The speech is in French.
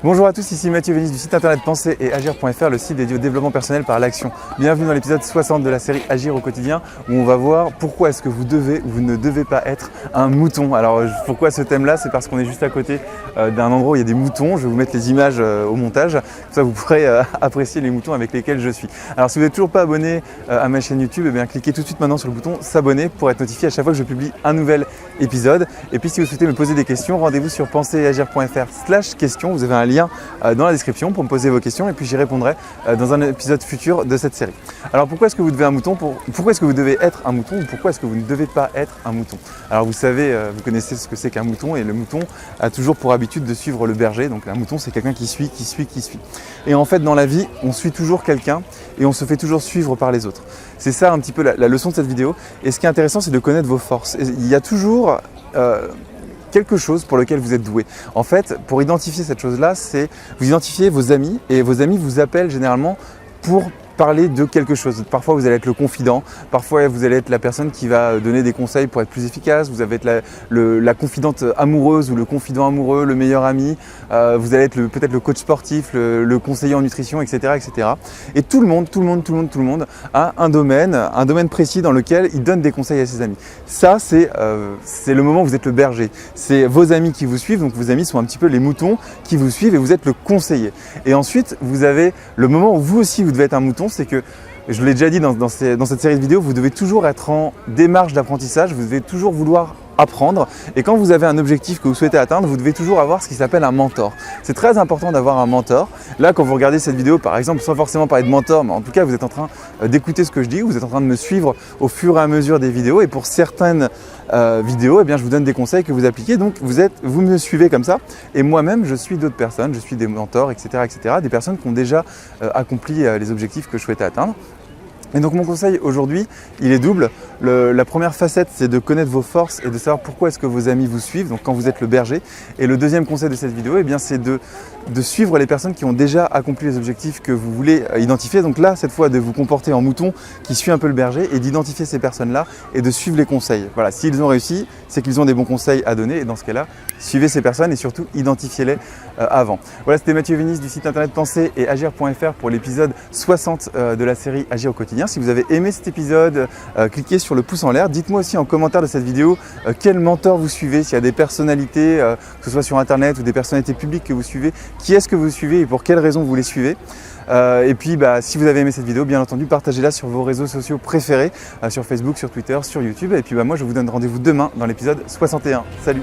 Bonjour à tous, ici Mathieu Vénis du site internet penser et agir.fr, le site dédié au développement personnel par l'action. Bienvenue dans l'épisode 60 de la série Agir au quotidien où on va voir pourquoi est-ce que vous devez ou vous ne devez pas être un mouton. Alors pourquoi ce thème-là? C'est parce qu'on est juste à côté d'un endroit où il y a des moutons. Je vais vous mettre les images au montage, comme ça vous pourrez apprécier les moutons avec lesquels je suis. Alors si vous n'êtes toujours pas abonné à ma chaîne YouTube, eh bien, cliquez tout de suite maintenant sur le bouton s'abonner pour être notifié à chaque fois que je publie un nouvel épisode. Et puis si vous souhaitez me poser des questions, rendez-vous sur penseretagir.fr/questions. Vous avez un lien dans la description pour me poser vos questions et puis j'y répondrai dans un épisode futur de cette série. Alors pourquoi est-ce que vous devez un mouton pourquoi est-ce que vous devez être un mouton ou pourquoi est-ce que vous ne devez pas être un mouton? Alors vous savez, vous connaissez ce que c'est qu'un mouton et le mouton a toujours pour habitude de suivre le berger. Donc un mouton c'est quelqu'un qui suit. Et en fait dans la vie on suit toujours quelqu'un et on se fait toujours suivre par les autres. C'est ça un petit peu la leçon de cette vidéo. Et ce qui est intéressant c'est de connaître vos forces. Et il y a toujours quelque chose pour lequel vous êtes doué. En fait, pour identifier cette chose-là, c'est vous identifiez vos amis et vos amis vous appellent généralement pour parler de quelque chose. Parfois vous allez être le confident, parfois vous allez être la personne qui va donner des conseils pour être plus efficace, vous allez être la confidente amoureuse ou le confident amoureux, le meilleur ami, vous allez être peut-être le coach sportif, le conseiller en nutrition, etc. Et tout le monde a un domaine précis dans lequel il donne des conseils à ses amis. Ça c'est le moment où vous êtes le berger. C'est vos amis qui vous suivent, donc vos amis sont un petit peu les moutons qui vous suivent et vous êtes le conseiller. Et ensuite vous avez le moment où vous aussi vous devez être un mouton, c'est que, je l'ai déjà dit dans cette série de vidéos, vous devez toujours être en démarche d'apprentissage, vous devez toujours vouloir apprendre et quand vous avez un objectif que vous souhaitez atteindre, vous devez toujours avoir ce qui s'appelle un mentor. C'est très important d'avoir un mentor. Là, quand vous regardez cette vidéo, par exemple, sans forcément parler de mentor, mais en tout cas, vous êtes en train d'écouter ce que je dis, vous êtes en train de me suivre au fur et à mesure des vidéos et pour certaines vidéos, eh bien, je vous donne des conseils que vous appliquez. Donc, vous me suivez comme ça et moi-même, je suis d'autres personnes, je suis des mentors, etc., des personnes qui ont déjà accompli les objectifs que je souhaitais atteindre. Et donc mon conseil aujourd'hui, il est double. La première facette, c'est de connaître vos forces et de savoir pourquoi est-ce que vos amis vous suivent, donc quand vous êtes le berger. Et le deuxième conseil de cette vidéo, eh bien, c'est de suivre les personnes qui ont déjà accompli les objectifs que vous voulez identifier. Donc là, cette fois, de vous comporter en mouton qui suit un peu le berger et d'identifier ces personnes-là et de suivre les conseils. Voilà, s'ils ont réussi, c'est qu'ils ont des bons conseils à donner et dans ce cas-là, suivez ces personnes et surtout identifiez-les avant. Voilà, c'était Mathieu Vénis du site internet penser et agir.fr pour l'épisode 60 de la série Agir au quotidien. Si vous avez aimé cet épisode, cliquez sur le pouce en l'air. Dites-moi aussi en commentaire de cette vidéo quel mentor vous suivez, s'il y a des personnalités, que ce soit sur internet ou des personnalités publiques que vous suivez, qui est-ce que vous suivez et pour quelles raisons vous les suivez. Et puis si vous avez aimé cette vidéo, bien entendu, partagez-la sur vos réseaux sociaux préférés, sur Facebook, sur Twitter, sur YouTube. Et puis moi je vous donne rendez-vous demain dans l'épisode 61. Salut!